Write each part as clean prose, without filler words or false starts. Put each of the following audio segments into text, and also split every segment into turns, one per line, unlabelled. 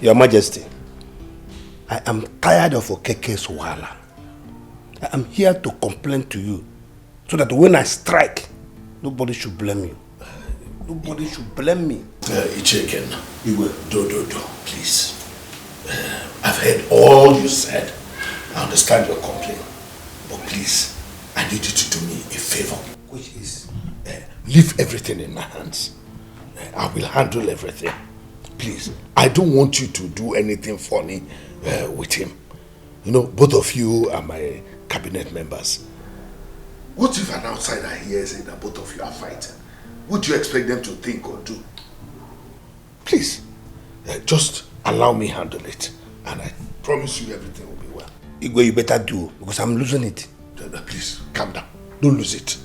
Your Majesty, I am tired of Okeke's wahala. I am here to complain to you so that when I strike, nobody should blame you. Nobody should blame me.
Icheken, do, please. I've heard all you said. I understand your complaint. But please, I need you to do me a favor. Which is, leave everything in my hands. I will handle everything. Please, I don't want you to do anything funny with him. You know, both of you are my cabinet members. What if an outsider hears that both of you are fighting? What do you expect them to think or do? Please, just allow me handle it. And I promise you everything will be well.
Igwe, you better do, because I'm losing it.
Please, calm down. Don't lose it.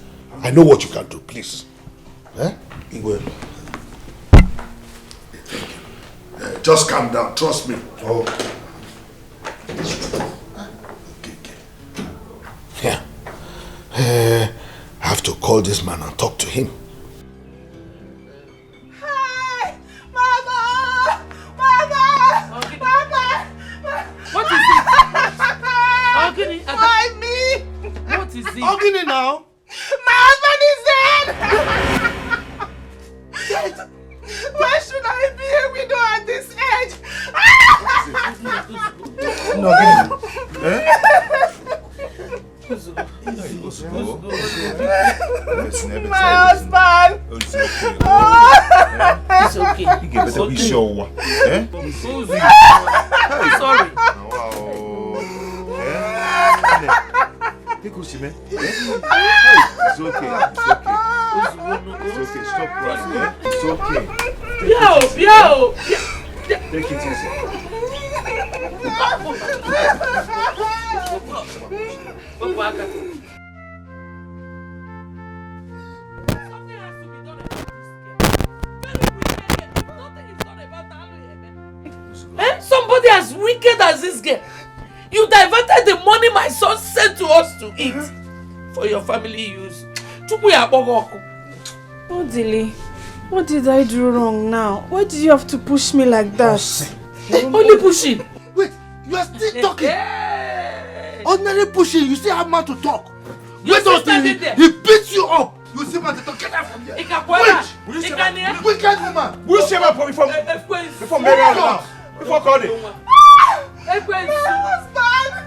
I know what you can do, please.
Igwe.
Just calm down, trust me.
Oh.
Okay. Yeah. I have to call this man and talk to him.
Hi! Mama! Mama! Mama!
What is it? Ogini,
why me?
What is it?
Ogini now? My husband is dead! Why should I be a widow at this age?
No,
my husband!
It's okay.
You get better be sure.
Sorry.
It's okay. Stop crying. It's okay.
Yo.
Take it easy.
Somebody as wicked as this girl. You diverted the money my son sent to us to eat for your family use.
Odili, what did I do wrong now? Why did you have to push me like that?
Only pushing.
Wait, you are still talking. Ordinary pushing, you still have man to talk. Wait until he beats you up. You still man to talk. Get out from here.
Wait.
Wicked woman.
Will you share my point before Mary out? Before calling.
My husband!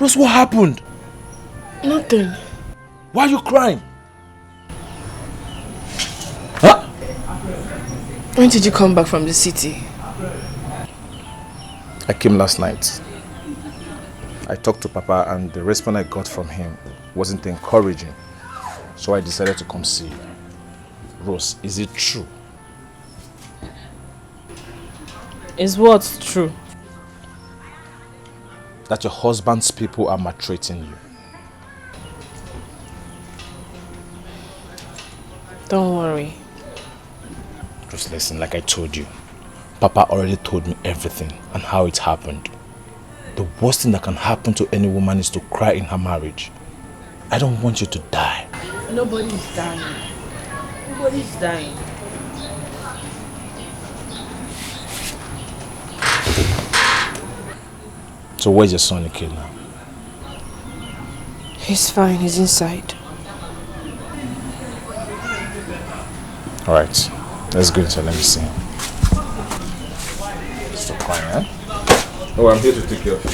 Rose, what happened?
Nothing.
Why are you crying? Huh?
When did you come back from the city?
I came last night. I talked to Papa and the response I got from him wasn't encouraging. So I decided to come see you. Rose, is it true?
Is what true?
That your husband's people are maltreating you.
Don't worry.
Just listen, like I told you. Papa already told me everything and how it happened. The worst thing that can happen to any woman is to cry in her marriage. I don't want you to die.
Nobody's dying. Nobody's dying.
So where's your son, Ike, now?
He's fine, he's inside.
Alright, let's go inside, let me see. Stop crying, eh? Oh, I'm here to take care of you.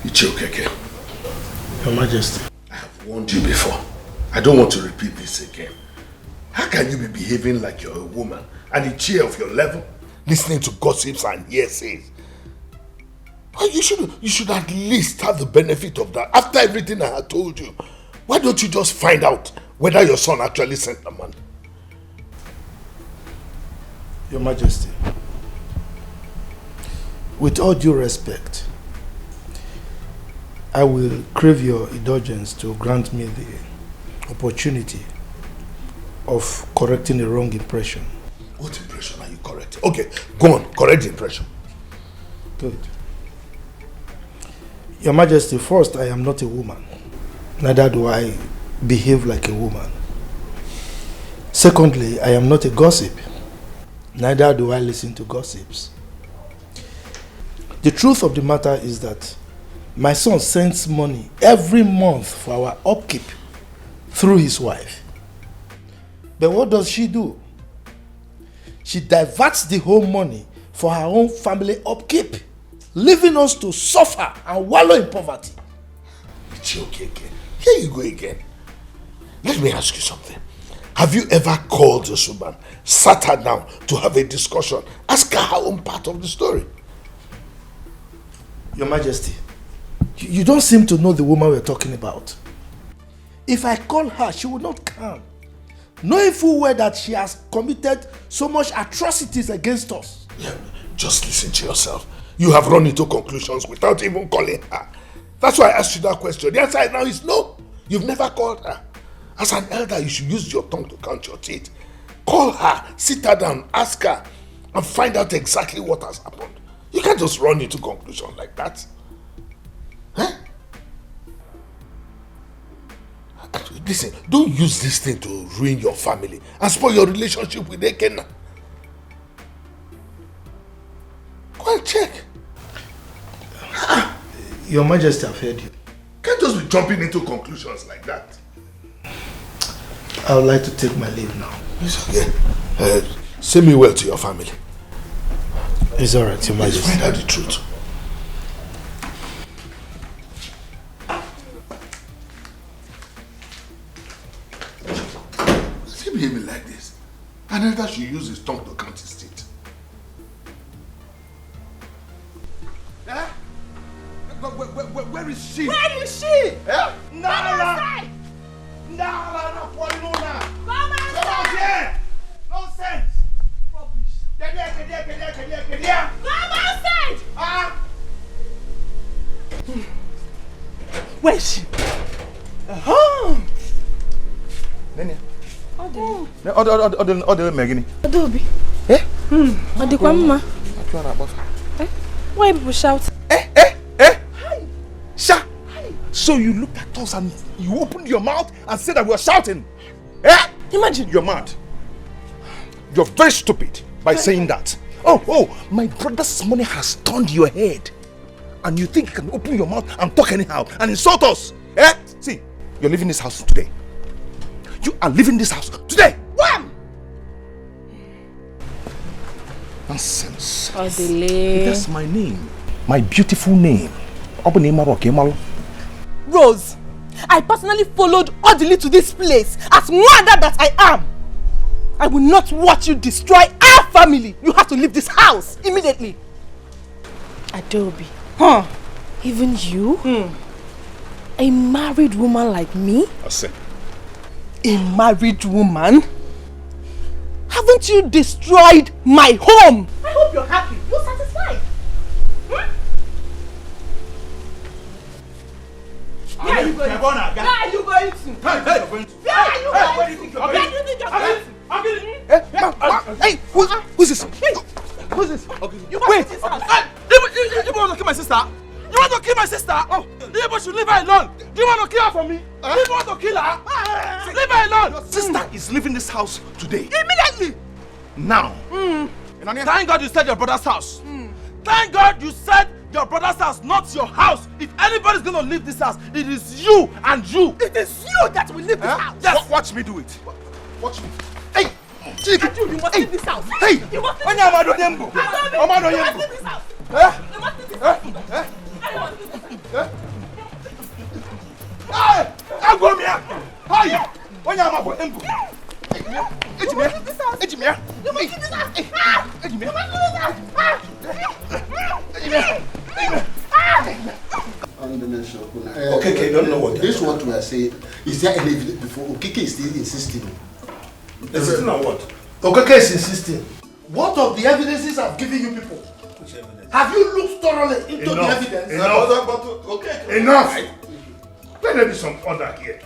Ichiokeke.
Your Majesty.
I have warned you before. I don't want to repeat this again. How can you be behaving like you're a woman and a chair of your level, listening to gossips and hearsays? Well, you should at least have the benefit of that. After everything I had told you, why don't you just find out whether your son actually sent the money?
Your Majesty, with all due respect, I will crave your indulgence to grant me the opportunity of correcting a wrong impression.
What impression are you correcting? Okay, go on, correct the impression.
Good. Your Majesty, first, I am not a woman. Neither do I behave like a woman. Secondly, I am not a gossip. Neither do I listen to gossips. The truth of the matter is that my son sends money every month for our upkeep through his wife. But what does she do? She diverts the whole money for her own family upkeep, leaving us to suffer and wallow in poverty.
It's okay again. Here you go again. Let me ask you something. Have you ever called this woman, sat her down to have a discussion, ask her her own part of the story?
Your Majesty, you don't seem to know the woman we're talking about. If I call her, she will not come, knowing full well that she has committed so much atrocities against us.
Yeah, just listen to yourself. You have run into conclusions without even calling her. That's why I asked you that question. The answer now is no. You've never called her. As an elder, you should use your tongue to count your teeth. Call her, sit her down, ask her, and find out exactly what has happened. You can't just run into conclusions like that. Huh? Listen, don't use this thing to ruin your family and spoil your relationship with Ekena. Go and check.
Your Majesty, I've heard you.
Can't just be jumping into conclusions like that.
I would like to take my leave now.
It's okay. Say me well to your family.
It's alright, Your Majesty.
Let's find out the truth. Does he behave me like this? Another should use his tongue to count his teeth. Eh? Where is she?
Where is she?
Eh?
Nala!
Nala, Nala!
Come outside!
Nonsense! Rubbish!
Come outside!
Ah!
Where is she?
Nene. Other Megini.
Adobe.
Eh?
Adikwa mma. Why people shout?
Sha! So you looked at us and you opened your mouth and said that we were shouting. Eh?
Imagine.
You're mad. You're very stupid by saying that. Oh, my brother's money has turned your head. And you think you can open your mouth and talk anyhow and insult us. Eh? See, you're leaving this house today. You are leaving this house today.
Wham!
Nonsense.
Odile.
That's my name. My beautiful name.
Rose, I personally followed Odile to this place as mother that I am. I will not watch you destroy our family. You have to leave this house immediately.
Adobe.
Huh?
Even you? A married woman like me?
I said.
A married woman? Haven't you destroyed my home? I hope you're happy. You're satisfied. Where are you going? Where are you going to? Where are you going to? Where do you think you're going?
Hey, who's this?
Who's this? You
Wait!
this house.
You want to kill my sister? You want to kill my sister? Oh, you should leave her alone. Do you want to kill her for me? Do you want to kill her? Leave her alone. Your sister is leaving this house today.
Immediately.
Now. Thank God you said your brother's house. Thank God you said your brother's house, not your house. If anybody's going to leave this house, it is you and you.
It is you that will leave this house.
Yes. Watch me do it. Watch me. Hey!
And you must leave this house.
Hey!
You must leave
When am I doing Yembo? Am I doing Yembo?
leave this house. You must leave this house. I must leave this house.
Hey! I'm going here! Hey! When am I going Yembo?
You must leave this house. You must leave this house. You must leave this house.
Okay, don't know what.
This is what we are saying. Is there any evidence before? Okeke is still insisting.
Insisting on what?
Okeke is insisting. What of the evidences I've given you people?
Which evidence?
Have you looked thoroughly into the evidence?
Enough! Let there be some order here.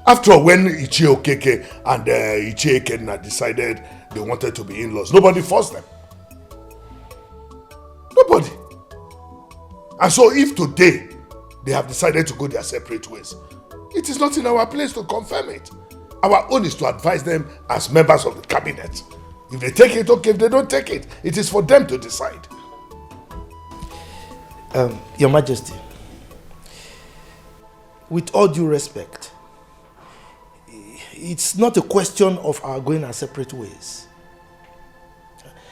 After all, when Ichie Okeke and Ichie Ekenna decided they wanted to be in-laws, nobody forced them. Nobody. And so if today they have decided to go their separate ways, it is not in our place to confirm it. Our own is to advise them as members of the cabinet. If they take it, okay. If they don't take it, it is for them to decide.
Your Majesty, with all due respect, it's not a question of our going our separate ways.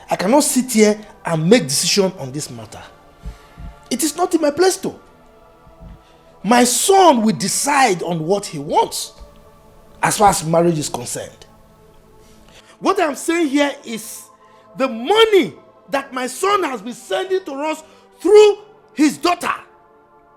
I cannot sit here and make decision on this matter. It is not in my place to. My son will decide on what he wants as far as marriage is concerned. What I'm saying here is the money that my son has been sending to us through his daughter,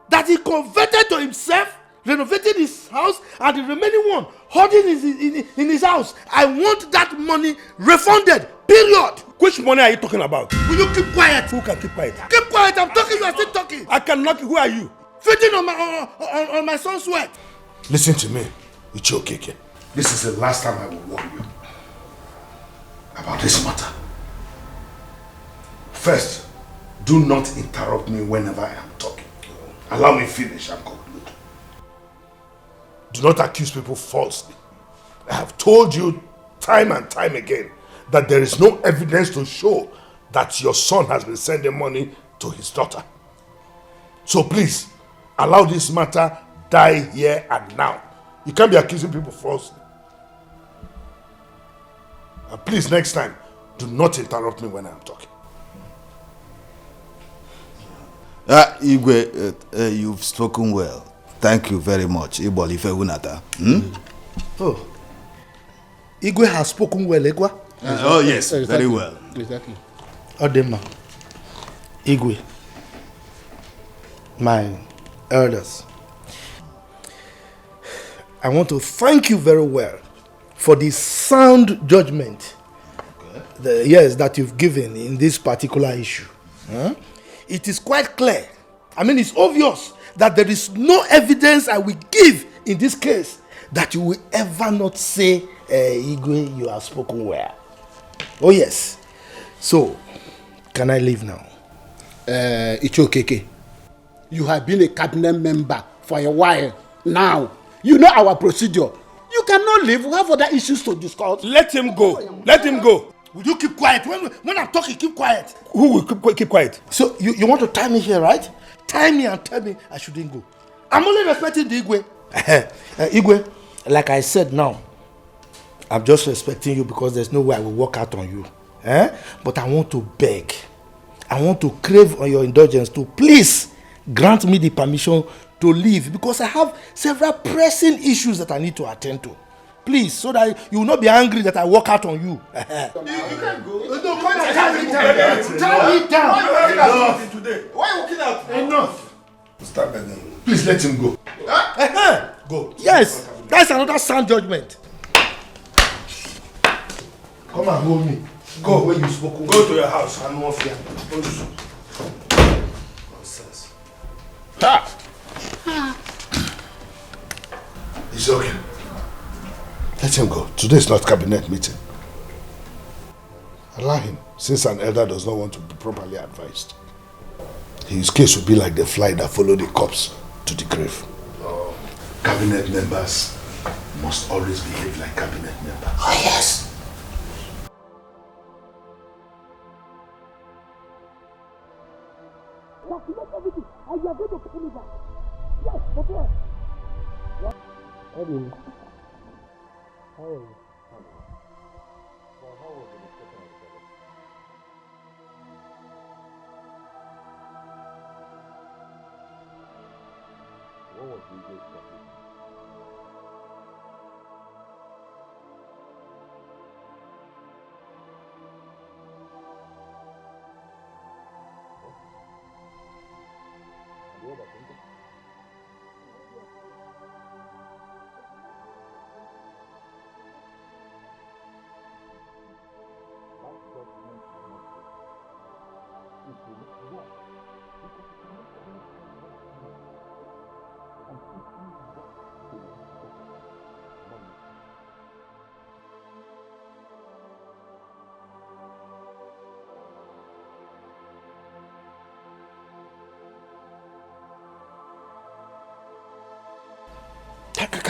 that he converted to himself, renovated his house, and the remaining one holding in his house. I want that money refunded, period.
Which money are you talking about?
Will you keep quiet?
Who can keep quiet?
Keep quiet, I'm talking, you are still talking.
I can knock you. Who are you?
Feeding on my son's sweat.
Listen to me, Ichie Okeke. This is the last time I will warn you about this matter. First, do not interrupt me whenever I am talking. Allow me finish and conclude. Do not accuse people falsely. I have told you time and time again that there is no evidence to show that your son has been sending money to his daughter. So please, allow this matter die here and now. You can't be accusing people falsely. And please, next time, do not interrupt me when I am talking.
Igwe, you've spoken well. Thank you very much.
Oh, Igwe has spoken well, Igwe?
Oh yes, very well.
Exactly. Odema, Igwe, my elders, I want to thank you very well for the sound judgment that you've given in this particular issue. It is quite clear, I mean it's obvious, that there is no evidence I will give in this case that you will ever not say, Igwe, you have spoken well. Oh yes. So, can I leave now?
Ichie Okeke, you have been a cabinet member for a while now. You know our procedure. You cannot leave. We have other issues to discuss.
Let him go. Let him go.
Will you keep quiet? When I'm talking, keep quiet.
Who will keep quiet?
So, you want to tie me here, right? Tie me and tell me I shouldn't go. I'm only respecting the Igwe. Igwe, like I said now, I'm just respecting you because there's no way I will walk out on you. But I want to beg. I want to crave on your indulgence to please grant me the permission to leave because I have several pressing issues that I need to attend to. Please, so that you will not be angry that I walk out on you. You
can't go.
No, come on, tie me down.
Why are you walking out?
Enough. Stop begging. Please let him go. Go.
Yes, that's another sound judgment.
Come and hold me. Go where you spoke. Go to your house. I no fear. Nonsense. It's okay. Let him go. Today is not cabinet meeting. Allow him, since an elder does not want to be properly advised. His case will be like the fly that followed the corpse to the grave. Cabinet members must always behave like cabinet members.
Oh yes.
And you are going to pay me back. Yes, but what?
How are you?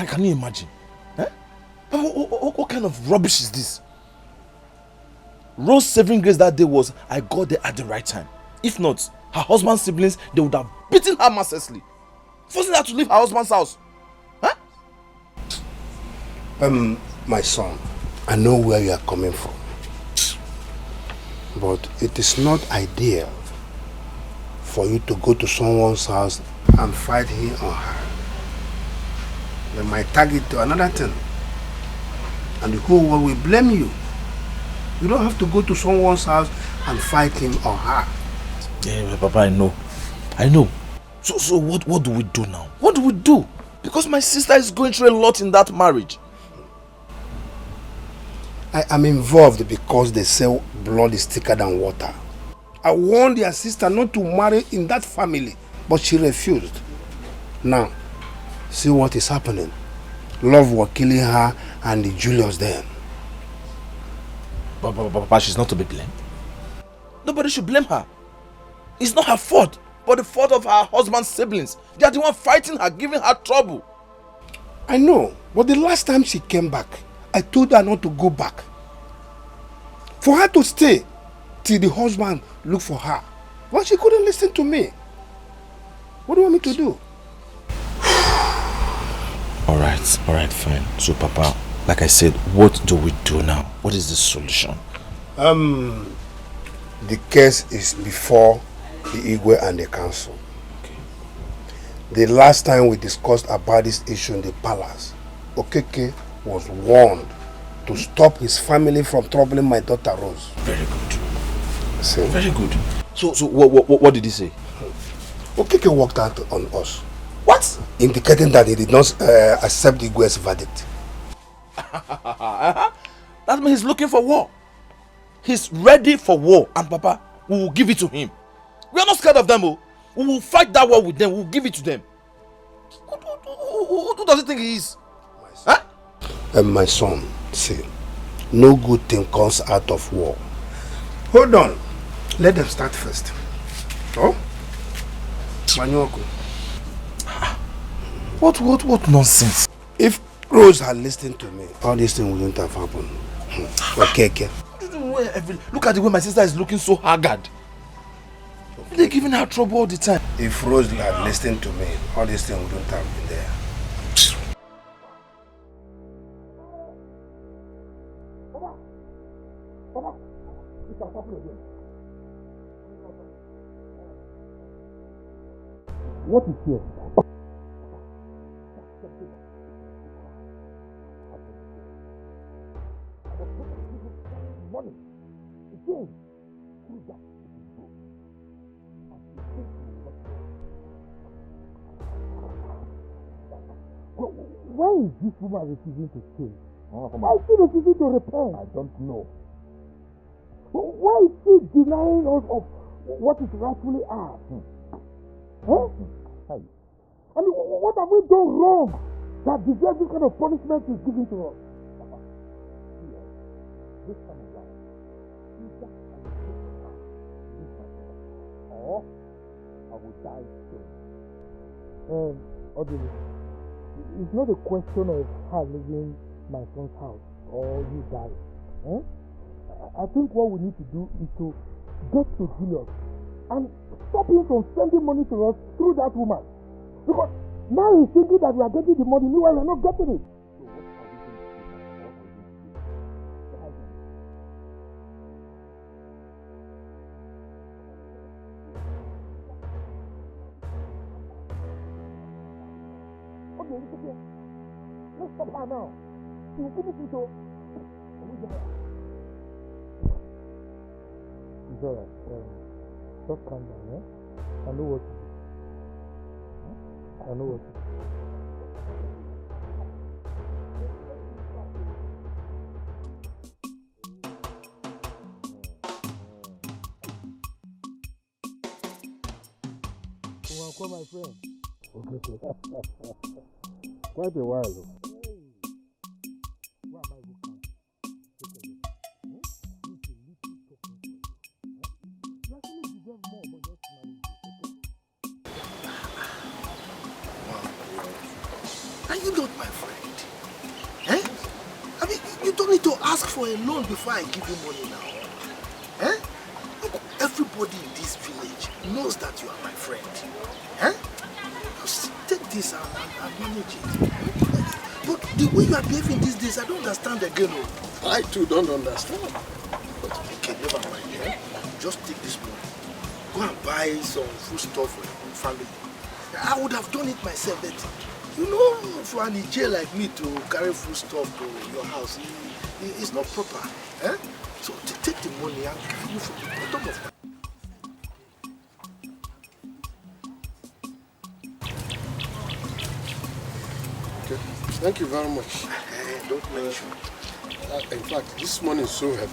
Can you imagine? Eh? What kind of rubbish is this? Rose's saving grace that day was I got there at the right time. If not, her husband's siblings, they would have beaten her mercilessly, forcing her to leave her husband's house. Huh?
My son, I know where you are coming from, but it is not ideal for you to go to someone's house and fight him or her. They might tag it to another thing, and the whole world will blame you. You don't have to go to someone's house and fight him or her.
Yeah, Papa, I know. So what do we do now? What do we do? Because my sister is going through a lot in that marriage.
I am involved because they say blood is thicker than water. I warned their sister not to marry in that family, but she refused. Now, see what is happening. Love was killing her and the Julius then.
Papa, she's not to be blamed. Nobody should blame her. It's not her fault, but the fault of her husband's siblings. They are the one fighting her, giving her trouble.
I know, but the last time she came back, I told her not to go back. For her to stay till the husband looked for her. But she couldn't listen to me. What do you want me to do?
Alright, fine. So Papa, like I said, what do we do now? What is the solution?
The case is before the Igwe and the council.
Okay.
The last time we discussed about this issue in the palace, Okeke was warned to stop his family from troubling my daughter Rose.
Very good.
See?
Very good. So what did he say?
Okeke walked out on us.
What?
Indicating that he did not accept Igwe's verdict.
That means he's looking for war. He's ready for war, and Papa, we will give it to him. We are not scared of them. Oh. We will fight that war with them. We will give it to them. Who does he think he is?
My son, see, no good thing comes out of war. Hold on. Let them start first. Oh? Manyoko.
What nonsense?
If Rose had listened to me, all these things wouldn't have happened. Okay.
Look at the way my sister is looking so haggard. They're giving her trouble all the time.
If Rose had listened to me, all these things wouldn't have been there.
What is here? Why is this woman refusing to change? Why is she refusing to repent? I don't know. Why is she denying us of what is rightfully ours? Huh? I mean, what have we done wrong that deserves this kind of punishment is given to us? This kind of life, or I will die soon. Audrey, it's not a question of her leaving my son's house or you die. I think what we need to do is to get to Julius and stop him from sending money to us through that woman. Because now he's thinking that we are getting the money, meanwhile we're not getting it. So what are we going to do? Okay, it's okay. Let's stop her now. You finish it all. It's alright. Just calm down, eh? I know what to do. I know what to do. Call my friend. Okay. Quite a while though. Where am I looking? You actually deserve more, but just manage it, okay? Are you not my friend? Eh? I mean, you don't need to ask for a loan before I give you money now. Eh? Look, everybody in this village knows that you are my friend. Eh? Just take this and manage it. But the way you are behaving these days, I don't understand again. I too don't understand. But okay, never mind. Eh? Just take this money. Go and buy some food stuff for your family. I would have done it myself, but you know, for an Ije like me to carry food stuff to your house, it's not proper. Eh? So take the money and give you from the bottom of my.
Okay. Thank you very much.
Don't mention.
In fact, this money is so heavy.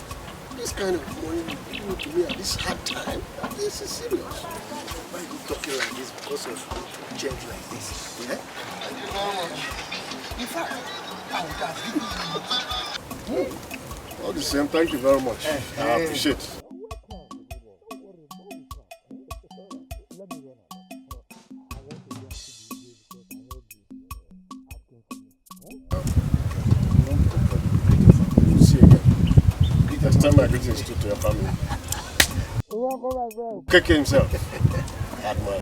This kind of money you give to me at this hard time, this is serious.
Why are you talking like this because of change like this? Yeah?
Thank you very much.
In fact, I would have given you.
All the same, thank you very much. I appreciate it. Tell my greetings to your family. Keke himself. Admire.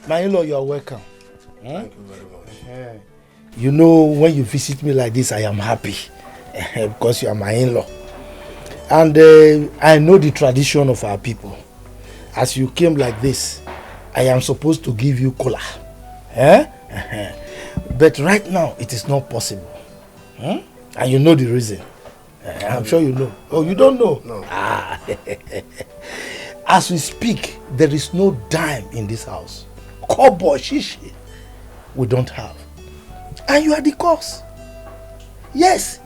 My in-law, you are welcome.
Thank you very much.
You know, when you visit me like this, I am happy because you are my in-law. And I know the tradition of our people. As you came like this, I am supposed to give you cola. But right now, it is not possible. And you know the reason. I'm sure you know. Oh, you don't know?
No.
As we speak, there is no dime in this house. Kobo, shishi, we don't have. And you are the cause. Yes.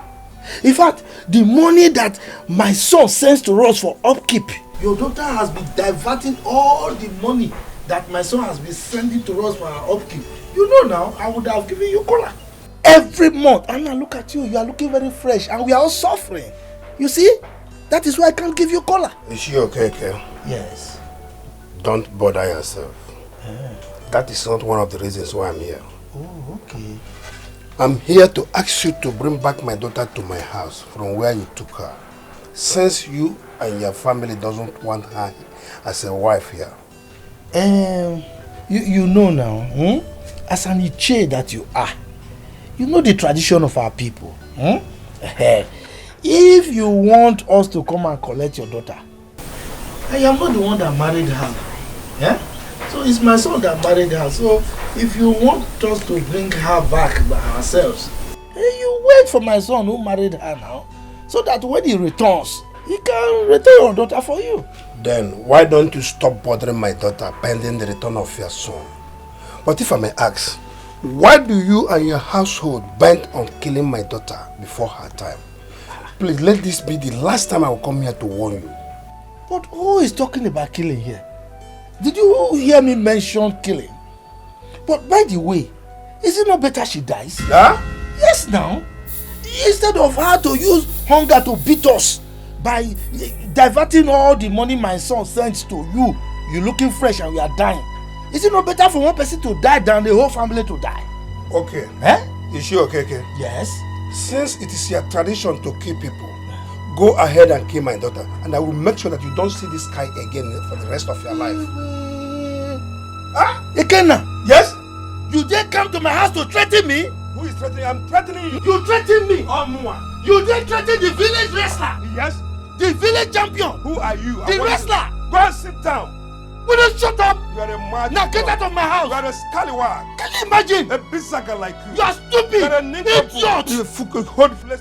In fact, the money that my son sends to us for upkeep, your daughter has been diverting all the money that my son has been sending to us for our upkeep. You know now, I would have given you cola. Every month. And now look at you. You are looking very fresh. And we are all suffering. You see? That is why I can't give you cola.
Is she okay, Kel?
Yes.
Don't bother yourself. That is not one of the reasons why I'm here.
Oh, okay.
I'm here to ask you to bring back my daughter to my house from where you took her. Since you and your family doesn't want her as a wife here.
You know now, as an Iche that you are, you know the tradition of our people. If you want us to come and collect your daughter, I am not the one that married her. Yeah? So it's my son that married her. So if you want us to bring her back by ourselves, you wait for my son who married her now, so that when he returns, he can return your daughter for you.
Then why don't you stop bothering my daughter pending the return of your son? But if I may ask, why do you and your household bent on killing my daughter before her time? Please let this be the last time I will come here to warn you.
But who is talking about killing here? Did you hear me mention killing? But by the way, is it not better she dies?
Huh?
Yes now. Instead of her to use hunger to beat us by diverting all the money my son sends to you, you looking fresh and we are dying. Is it not better for one person to die than the whole family to die?
Okay.
Eh?
Is she okay?
Yes.
Since it is your tradition to kill people, go ahead and kill my daughter, and I will make sure that you don't see this guy again for the rest of your life.
Ikenna?
Yes?
You dare come to my house to threaten me?
Who is threatening? I'm threatening you.
You threaten me? You dare threaten the village wrestler?
Yes?
The village champion?
Who are you?
The wrestler?
Go and sit down.
Will you shut up?
You are a mad
Now get out of my house.
You are a scallywag.
Can you imagine?
A bisaga like you.
You are stupid.
You are a
idiot.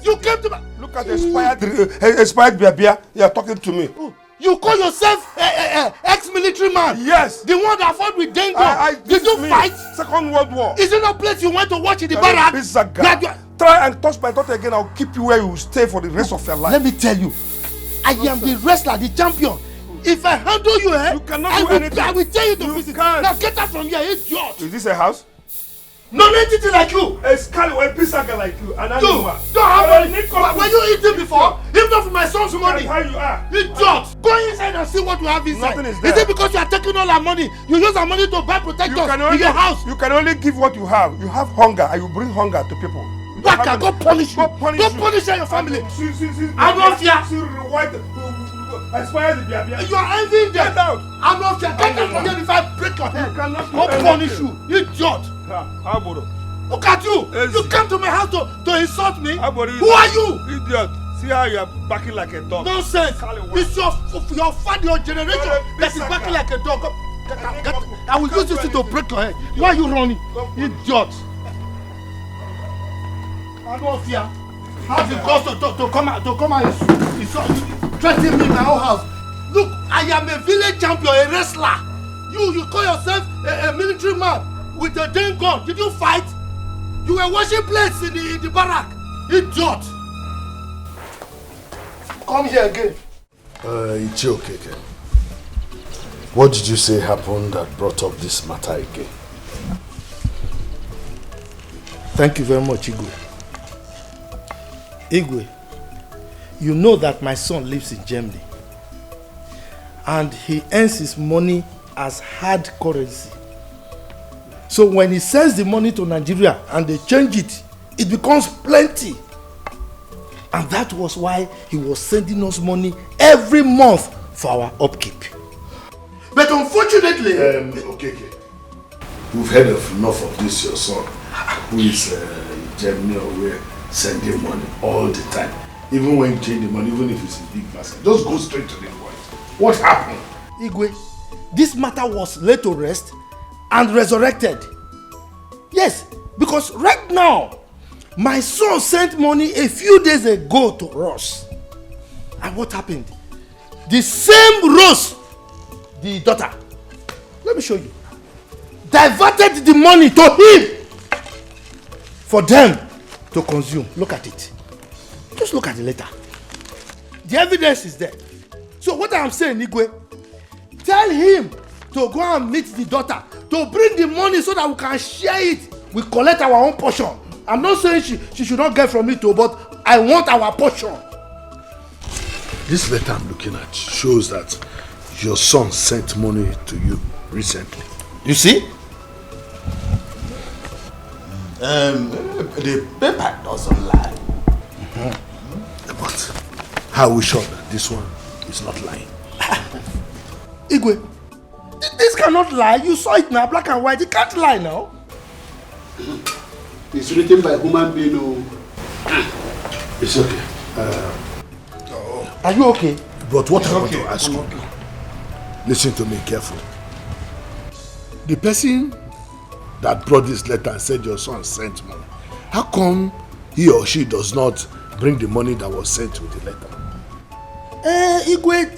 You came to my...
Look at the expired beer. You are talking to me.
You call yourself ex-military man?
Yes.
The one that fought with Dengo. Did you fight?
Second World War.
Is it no place you went to watch in the barrack?
Try and touch my daughter again. I'll keep you where you will stay for the rest of your life.
Let me tell you, I am the wrestler, the champion. If I handle you,
you cannot do anything.
I will tell you to visit. Now get out from here, idiot.
Is this a house?
Non-entity like you.
A scallywag, bisaga like you. An animal.
Don't have any. Were you eating before? If not for my son's money.
How you are?
Idiot. Go inside and see what you have inside.
Nothing is there.
Is it because you are taking all our money? You use our money to buy protectors in your house.
You can only give what you have. You have hunger and you bring hunger to people.
Waka, go punish you. Go punish your family. I'm not here. You are envying them.
Get out.
I'm not here. Get out from here if I break your head. Go punish you. Idiot. Look at you. You came to my house to insult me. Who are you?
Idiot. See how you are backing like a dog.
Nonsense. It's your father, your generation that is backing like a dog. I will use this to break your head. Why are you running? Idiot. I don't fear. Have the guts to come and threaten me in my own house. Look, I am a village champion, a wrestler. You call yourself a military man with a damn gun. Did you fight? You were washing plates in the barrack. Idiot. Come here again.
It's okay. What did you say happened that brought up this matter again?
Thank you very much, Igwe. Igwe, you know that my son lives in Germany and he earns his money as hard currency. So when he sends the money to Nigeria and they change it, it becomes plenty. And that was why he was sending us money every month for our upkeep. But unfortunately...
Okay. We've heard enough of this, your son, who is in Germany or where, sending money all the time. Even when you change the money, even if it's a big basket. Just go straight to the point. What happened?
Igwe, this matter was laid to rest and resurrected. Yes, because right now, my son sent money a few days ago to Ross. And what happened? The same Ross, the daughter, let me show you, diverted the money to him for them to consume. Look at it. Just look at the letter. The evidence is there. So what I'm saying, Igwe, tell him to go and meet the daughter, to bring the money so that we can share it. We collect our own portion. I'm not saying she should not get from it too, but I want our portion.
This letter I'm looking at shows that your son sent money to you recently.
You see?
The paper doesn't lie. But how are we sure that this one is not lying?
Igwe, this cannot lie. You saw it now, black and white. It can't lie now.
It's written by human being.
It's okay.
Are you okay?
But what I want to ask you, listen to me carefully. The person that brought this letter and said your son sent money, how come he or she does not bring the money that was sent with the letter?
Igwe,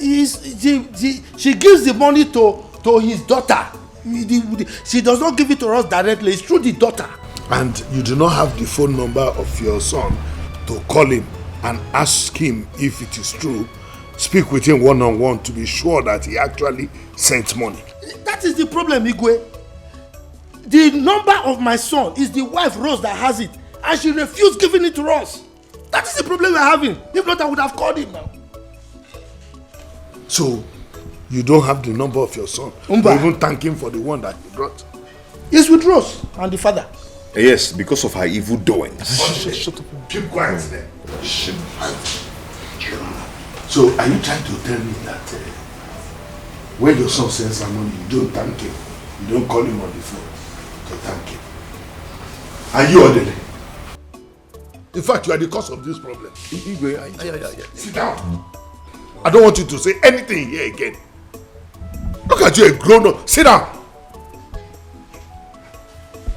she gives the money to his daughter. She does not give it to us directly. It's through the daughter.
And you do not have the phone number of your son to call him and ask him if it is true, speak with him one-on-one to be sure that he actually sent money.
That is the problem, Igwe. The number of my son is the wife Rose that has it, and she refused giving it to us. That is the problem we're having. If not, I would have called him now.
So, you don't have the number of your son?
Ubah.
Even thank him for the one that he brought?
He's with Rose and the father.
Yes, because of her evil doings.
Shut up. Keep quiet there. So are you trying to tell me that when your son sends some money, you don't thank him? You don't call him on the phone to thank him? Are you orderly? In fact, you are the cause of this problem. Sit down. I don't want you to say anything here again. Look at you, a grown-up. Sit down.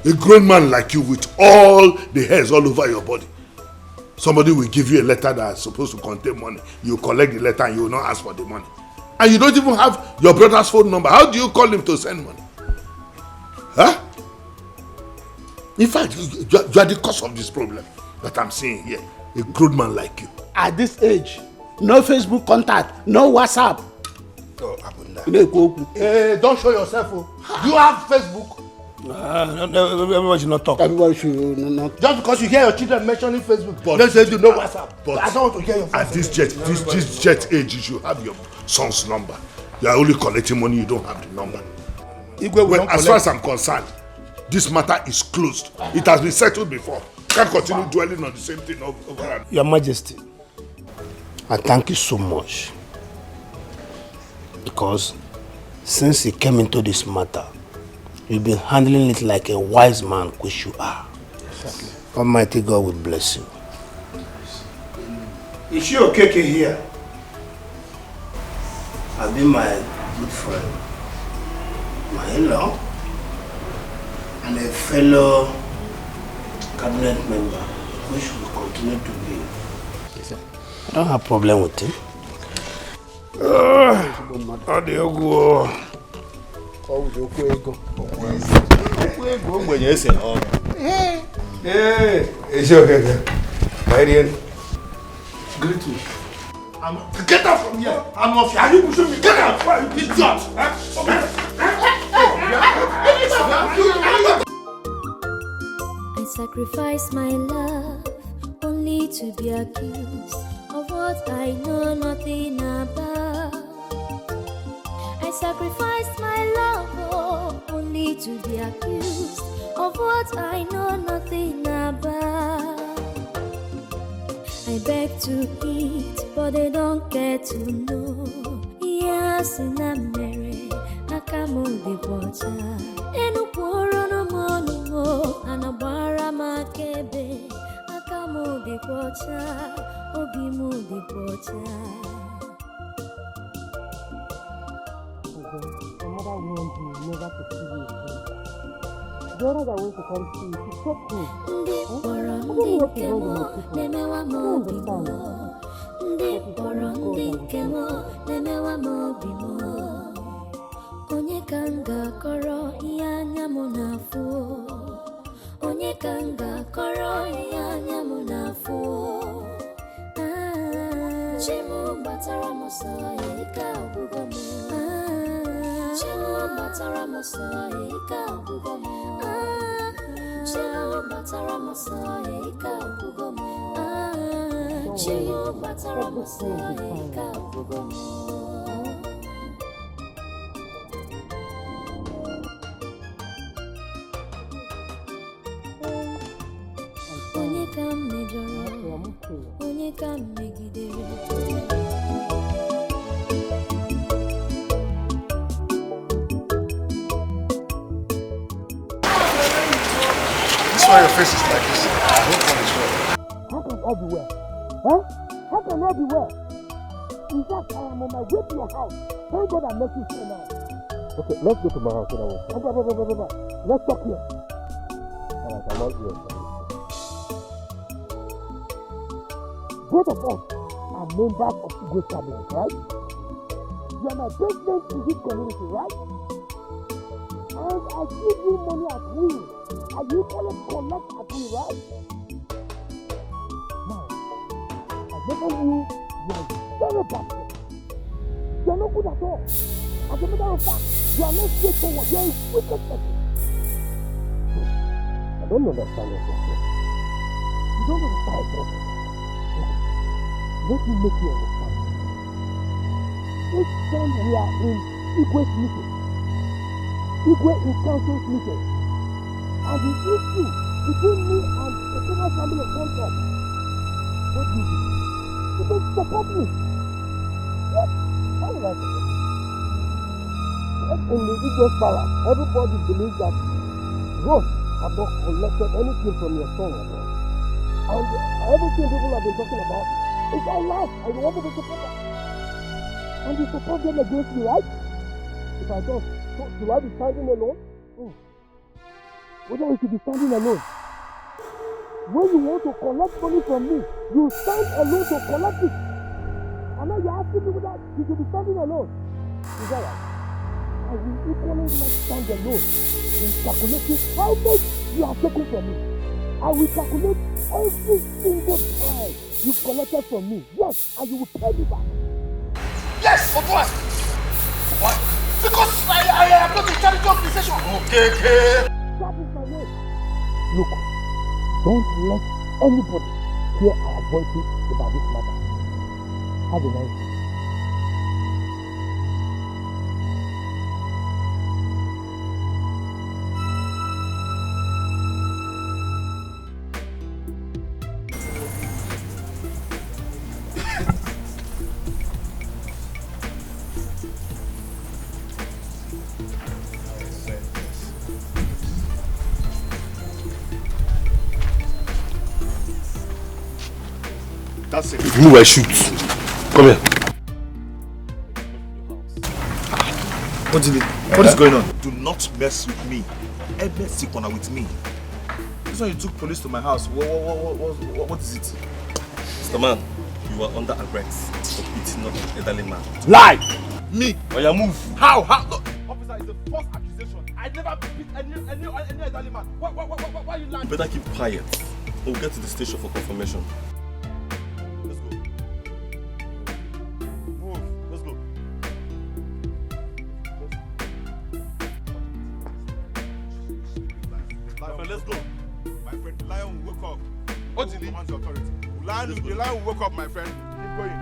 A grown man like you with all the hairs all over your body. Somebody will give you a letter that is supposed to contain money. You collect the letter and you will not ask for the money. And you don't even have your brother's phone number. How do you call him to send money? Huh? In fact, you are the cause of this problem that I'm seeing here. A grown man like you.
At this age, no Facebook contact, no WhatsApp.
Oh, Abunda.
Don't show yourself. Oh. You have Facebook.
Everybody should not talk.
Everybody should not.
Just because you hear your children mentioning Facebook,
But
don't say you know WhatsApp.
But
I don't want to hear your
at this jet age, you should have your son's number. You are only collecting money, you don't have the number. Well, as far as I'm concerned, this matter is closed. It has been settled before. Can't continue dwelling on the same thing over and
Your Majesty, I thank you so much. Because since you came into this matter, you've been handling it like a wise man, which you are. Exactly. Almighty God will bless you. Is she okay here? I've been my good friend, my in-law, and a fellow cabinet member, which will continue to be. I don't have problem with him.
Greet me. Get out from here. I'm off here. Are you pushing me? Get out. You idiot.
I sacrifice my love only to be accused of what I know nothing about. I sacrifice my love only to be accused of what I know nothing about. I beg to eat, but they don't get to know. Yes, in America, I come with the water. And no poor no more, and a barama kebe. I come with the water, obi move the water.
Your mother warned you never to see you again. The others are going to come see you. She took me.
Onye kanga koro yanya munafu. Onye kanga koro yanya munafu. Chimu batara mosa ika bugomo. Chimu batara mosa ika bugomo. Chimu batara mosa ika bugomo. Chimu batara mosa ika bugomo. Onye ka mmejọrọ, onye ka mmegidere.
This is why your face is like this. I hope one is well.
How can I be well? Huh? How can I be well? In fact, I am on my way to your house. Thank God I met you here now.
Okay, let's go to my house.
Let's talk here.
Alright, I'm out here.
Both of us are members of Ubah family, right? You are my best friend in this community, right? And I give you money at will. And you collect at will, right? Now, I never knew you are very bad. You are not good at all. As a matter of fact, you are not straightforward. You are a wicked person.
I don't understand what you're saying.
You don't understand what. Let me make you understand. Each time we are in Ubah's meeting, Ubah in council's meeting, and the issue between me and the federal family comes up, what do? You don't support me.
How did I forget? In the Igbo's palace, everybody believes that Rose have not collected anything from your son at all. And everything people have been talking about, it's all lies, and you want me to support that. And you support them against me, right? If I don't, so should I be standing alone? Whether we should be standing alone. When you want to collect money from me, you stand alone to collect it. And now you're asking me that you should be standing alone. Is that right? I will equally not stand alone in calculating how much you have taken from me. I will calculate every single time you collected from me. Yes, and you will pay me back.
Yes, but why? Why? Because I am not a charity organization. Okay.
That is my name. Look, don't let anybody hear our voices about this matter. Have a nice day.
That's it. Move, I shoot. Come here. What is going on?
Do not mess with me. Ever sick corner with me. This one you took police to my house. What is it?
Mr. Man, you are under arrest for beating up an elderly man.
Lie! Me?
Oh, yeah, move.
How? No. Officer, it's a false accusation. I never beat any elderly man. Why are you lying?
You better keep quiet. We'll get to the station for confirmation. Let's go. Move. Let's go.
My friend, let's go. My friend, the lion will wake up. What did he? Commands the authority. The lion will wake up, my friend. Keep going.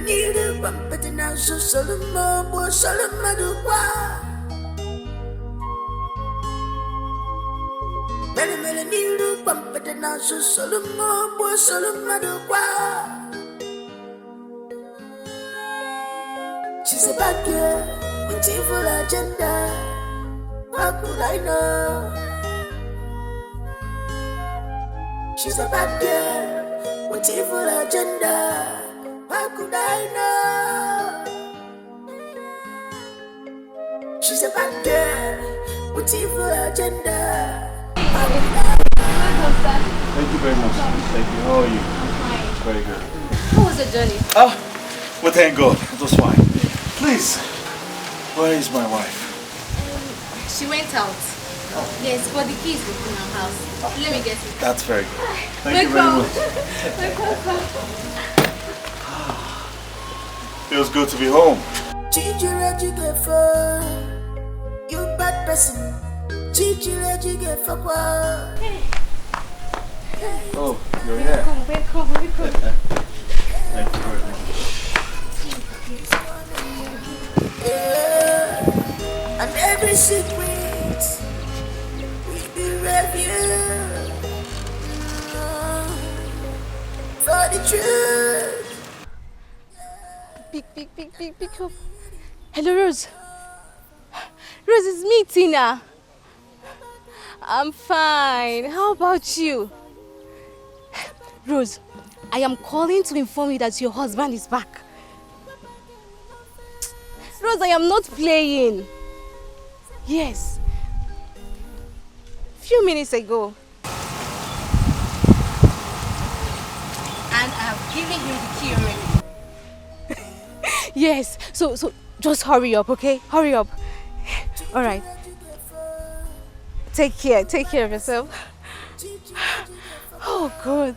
niru pampete na so soluma bo soluma dukwa. Mele niru pampete na so soluma bo soluma dukwa. She's a bad girl with evil agenda. How could I know? She's a bad girl with evil agenda. How could I know? She's a bad girl with evil agenda. How could I know?
Thank you very much. Thank you. How are you?
I'm fine.
Very good.
How was the journey?
Well, thank God. It was fine. Please, where is my wife?
She went out. Yes, but the key is within her house. Let me get it.
That's very good. Thank you very much. Feels good to be home.
You bad person.
Oh, you're here.
Welcome.
Thank you very much.
And every secret will be revealed for the truth.
Pick up. Hello, Rose. Rose, it's me, Tina. I'm fine. How about you? Rose, I am calling to inform you that your husband is back. Rose, I am not playing. Yes. Few minutes ago. And I have given him the key already. Yes. So just hurry up, okay? Hurry up. All right. Take care of yourself. Oh God.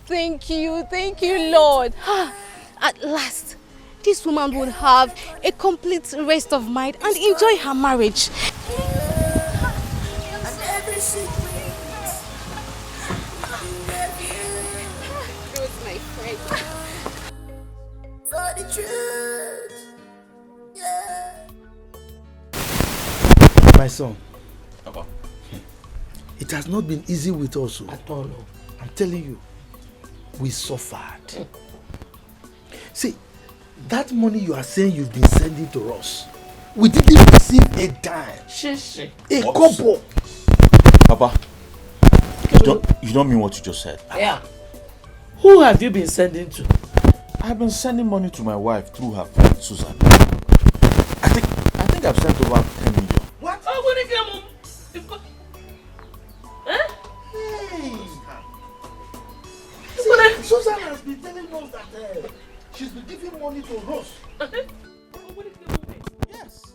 Thank you, Lord. At last, this woman will have a complete rest of mind and enjoy her marriage. Rose, my friend.
For the truth. Yeah.
My son.
Papa.
It has not been easy with us.
At all.
I'm telling you, we suffered. See, that money you are saying you've been sending to us, we didn't receive a dime. A couple.
Papa, you don't mean what you just said.
Yeah. Who have you been sending to?
I've been sending money to my wife through her friend Susan. I think I've sent over 10 million.
What? Oh, when it came home.
See, Susan has been telling us that she's been giving money to Rose.
Yes.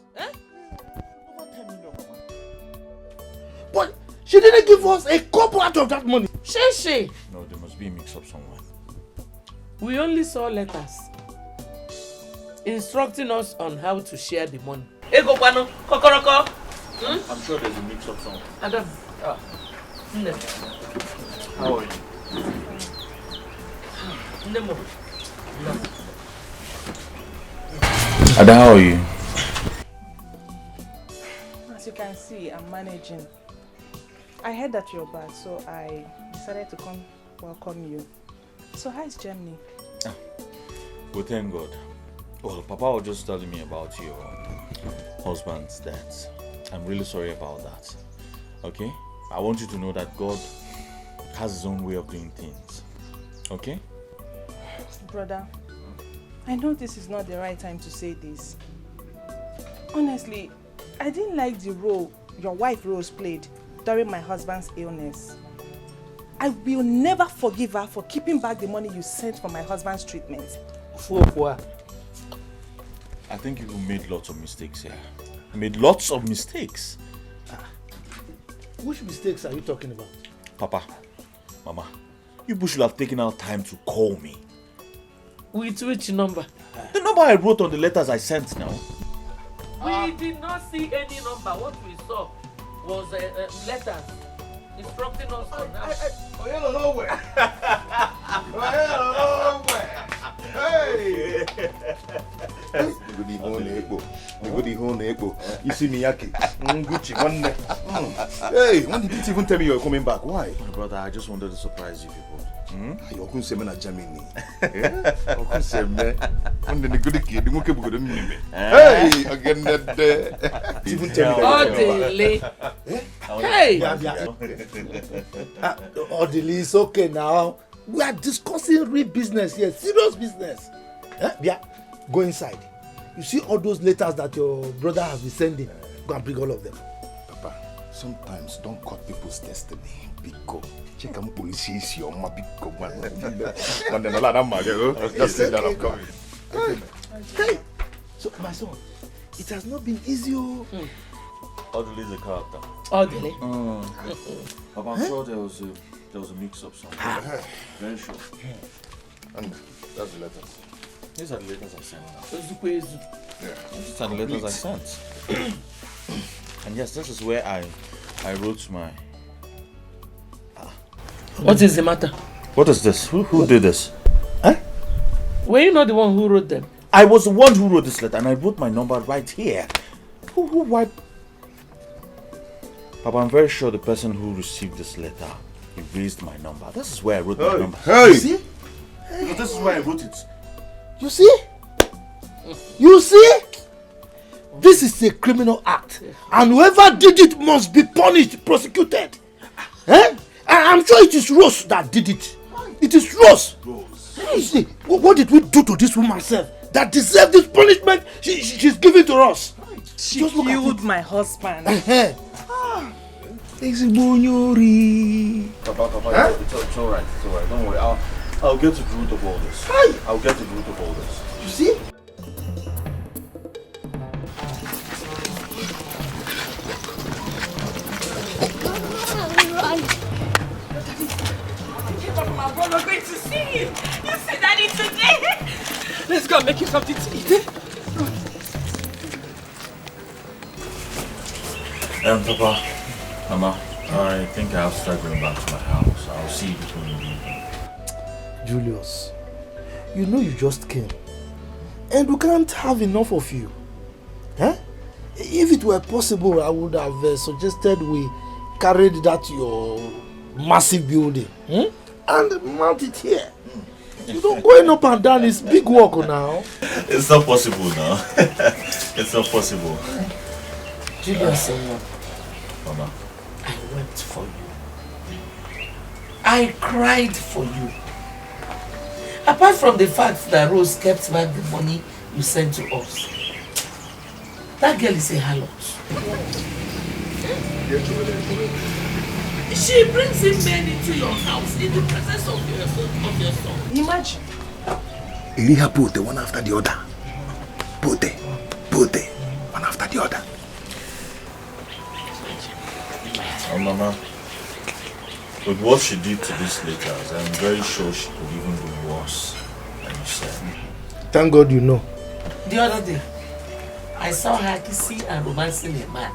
Over 10 million, Mama.
But she didn't give us a couple out of that money.
She.
No, there must be a mix-up somewhere.
We only saw letters instructing us on how to share the money. Ego Kwano, Kokoroko.
I'm sure there's a mix-up somewhere.
Adam.
How are you? Ada, how are you?
As you can see, I'm managing. I heard that you're back, so I decided to come welcome you. So how is Germany?
Well, thank God. Well, Papa was just telling me about your husband's death. I'm really sorry about that. Okay? I want you to know that God has his own way of doing things. Okay?
Brother, I know this is not the right time to say this. Honestly, I didn't like the role your wife Rose played during my husband's illness. I will never forgive her for keeping back the money you sent for my husband's treatment.
I think you made lots of mistakes here. You made lots of mistakes.
Which mistakes are you talking about?
Papa, Mama, you should have taken out time to call me.
With which number?
The number I wrote on the letters I sent now.
We did not see any number. What we saw was letters instructing us on how.
Hey! You see me, Yaki? Gucci, one neck. Hey, when did you even tell me you're coming back? Why?
Brother, I just wanted to surprise you people.
You're going to say, man, Germany. You're going to say, man, I'm the good kid. You won't keep good. Hey, again, that. Even tell me
that. Hey!
Odile, it's okay now. We are discussing real business here, serious business. Yeah, go inside. You see all those letters that your brother has been sending? Go and bring all of them.
Papa, sometimes don't cut people's destiny. Big go. Check out police is your ma big go. And then I'm just say that I'm coming.
Hey, so my son, it has not been easy.
Odile is a character.
Odile.
Papa, I'm sure there was a mix-up somewhere. Very sure.
And that's the letters.
These are the letters I sent now.
Yeah.
These are the letters I sent. And yes, this is where I wrote my...
What is the matter?
What is this? Who did this?
Huh? Were you not the one who wrote them?
I was the one who wrote this letter and I wrote my number right here. Why? Papa, I'm very sure the person who received this letter erased my number. This is where I wrote my number.
Hey! You see?
Because this is where I wrote it.
You see? You see? This is a criminal act. And whoever did it must be punished, prosecuted. Eh? I'm sure it is Rose that did it. It is Rose. You see, what did we do to this woman self that deserves this punishment she's giving to us?
She killed my husband.
Papa, it's alright. It's alright. Don't worry. I'll get to the root of all this. I'll get to the root of all this.
You see?
My brother, we're going to see him. You see Daddy today. Let's go and make him something to eat.
Papa, Mama, I think I have to start going back to my house. I'll see you before you leave.
Julius, you know you just came. And we can't have enough of you. Huh? If it were possible, I would have suggested we carried that your massive building and mount it here. You know, going up and down is big work now.
It's not possible now. It's not possible.
Julius,
Mama,
I wept for you. I cried for you. Apart from the fact that Rose kept back the money you sent to us, that girl is a harlot. She brings in men into your house in the presence of your son. Imagine.
Eliha put one after the other. Put one after the other.
Oh, Mama, with what she did to these letters, I'm very sure she could even do worse than you said.
Thank God you know.
The other day, I saw her kissing and romancing a man.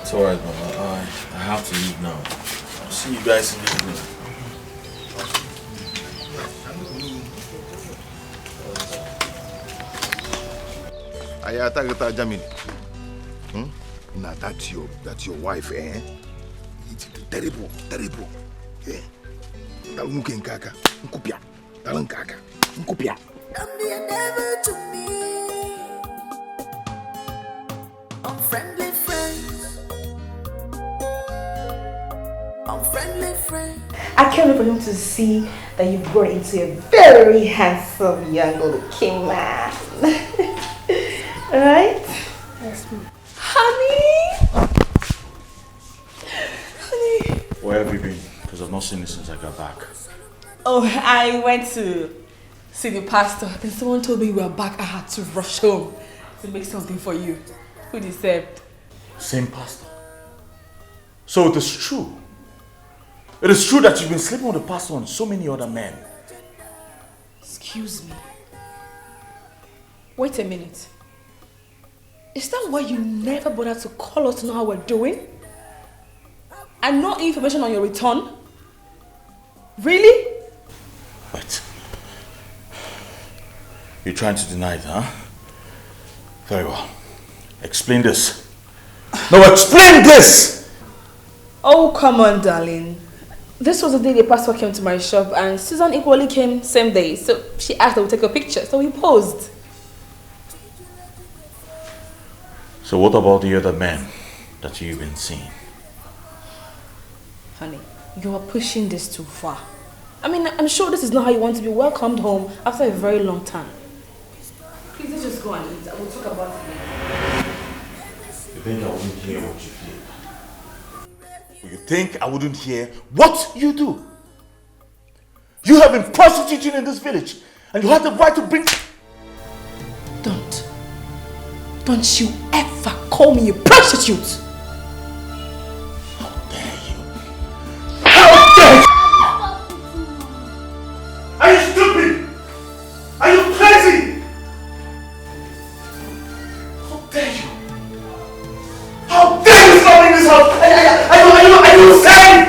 It's
alright, Mama. I have to leave now. I'll see you guys in the evening.
I attack Germany. Now that's your wife, eh? It's terrible. Yeah. Don't be a devil to me.
Unfriendly friends.
I can't wait for him to see that you've grown into a very handsome young looking man. Alright?
Yes, ma'am.
Honey!
Where have you been? Because I've not seen you since I got back.
Oh, I went to see the pastor and someone told me we were back. I had to rush home to make something for you. Who deserved?
Same pastor. So it is true. It is true that you've been sleeping with the pastor and so many other men.
Excuse me. Wait a minute.
Is that why you never bothered to call us to know how we're doing? And no information on your return? Really?
Wait. You're trying to deny it, huh? Very well. Explain this. No, explain this!
Oh, come on, darling. This was the day the pastor came to my shop and Susan equally came same day. So she asked that we take a picture. So we posed.
So what about the other men that you've been seeing?
Honey, you are pushing this too far. I mean, I'm sure this is not how you want to be welcomed home after a very long time. Please, let's just go and eat. I will talk about it later.
You think I wouldn't hear what you did? You think I wouldn't hear what you do? You have been prostituting in this village and you have the right to bring...
Don't you ever call me a prostitute!
How dare you? Are you stupid? Are you crazy? How dare you? How dare you come in this house? Are you insane?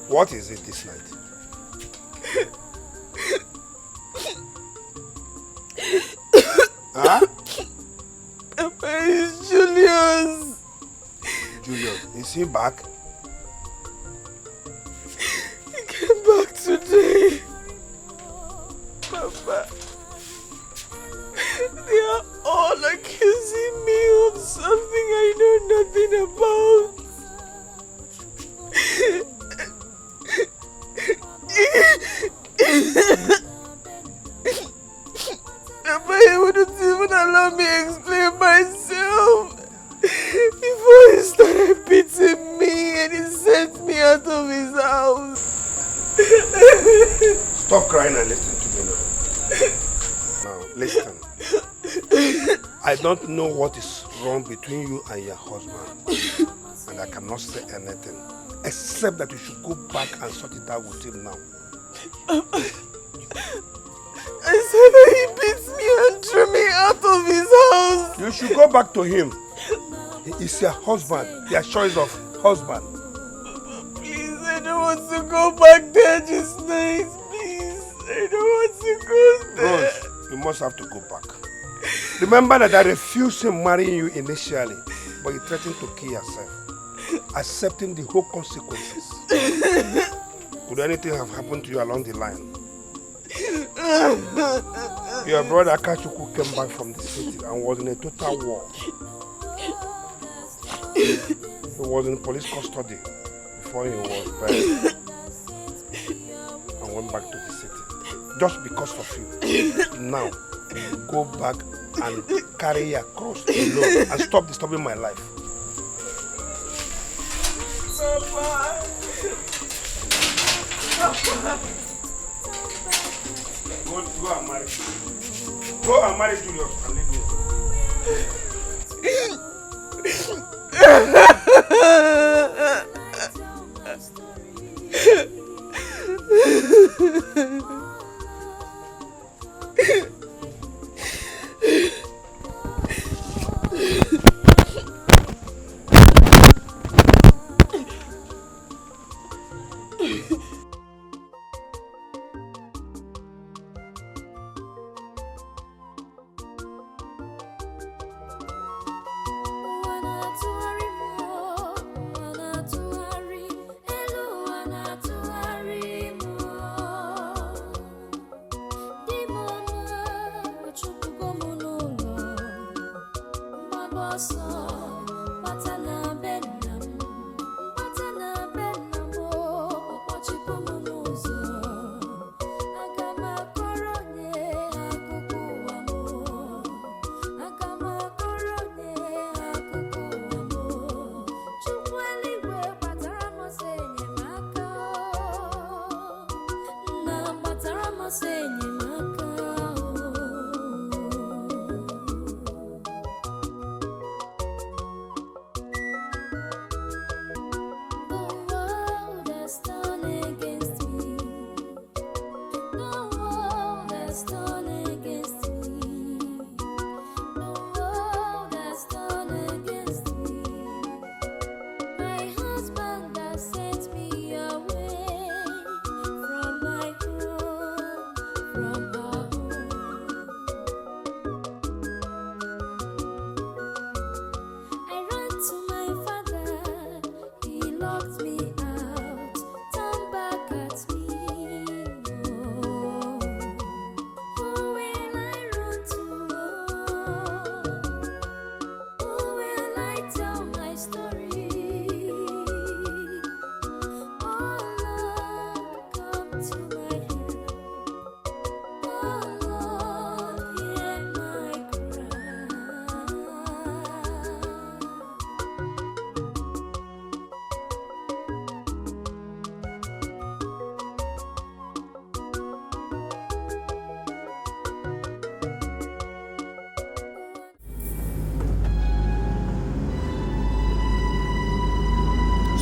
What is it this night? Huh?
Papa, it's Julius.
Julius, is he back?
He came back today. Papa, they are all accusing me of something I know nothing about. Papa, he wouldn't even allow me explain myself. Before he started beating me and he sent me out of his house.
Stop crying and listen to me now. Now, listen. I don't know what is wrong between you and your husband. And I cannot say anything. Except that you should go back and sort it out with him now.
I said that he beats me and threw me out of his house.
You should go back to him. He is your husband, your choice of husband.
Please, I don't want to go back there just nice. Please, I don't want to go there.
Rose, you must have to go back. Remember that I refused him marrying you initially, but you threatened to kill yourself, accepting the whole consequences. Could anything have happened to you along the line? Your brother Akachuku came back from the city and was in a total war. He was in police custody before he was buried and went back to the city. Just because of you. Now, go back and carry your cross alone and stop disturbing my life.
Papa.
Go and marry. Go and marry Julius and leave me.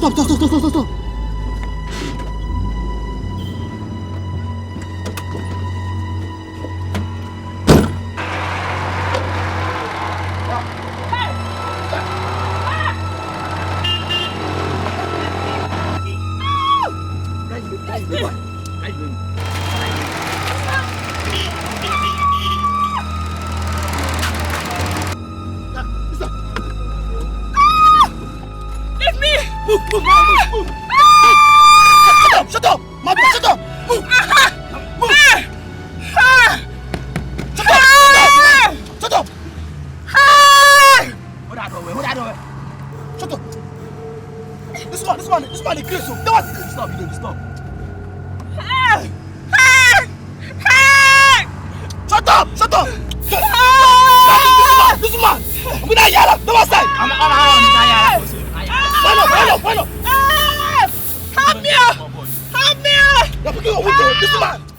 Stop. Move! Shut up! Mother, shut up! Move! Move! Shut up! Hold that door. Shut up! This man is crazy. No one stop. Shut up! This man! I'm gonna yell. No one side. I'm Why not? Help me! You're picking up with this man!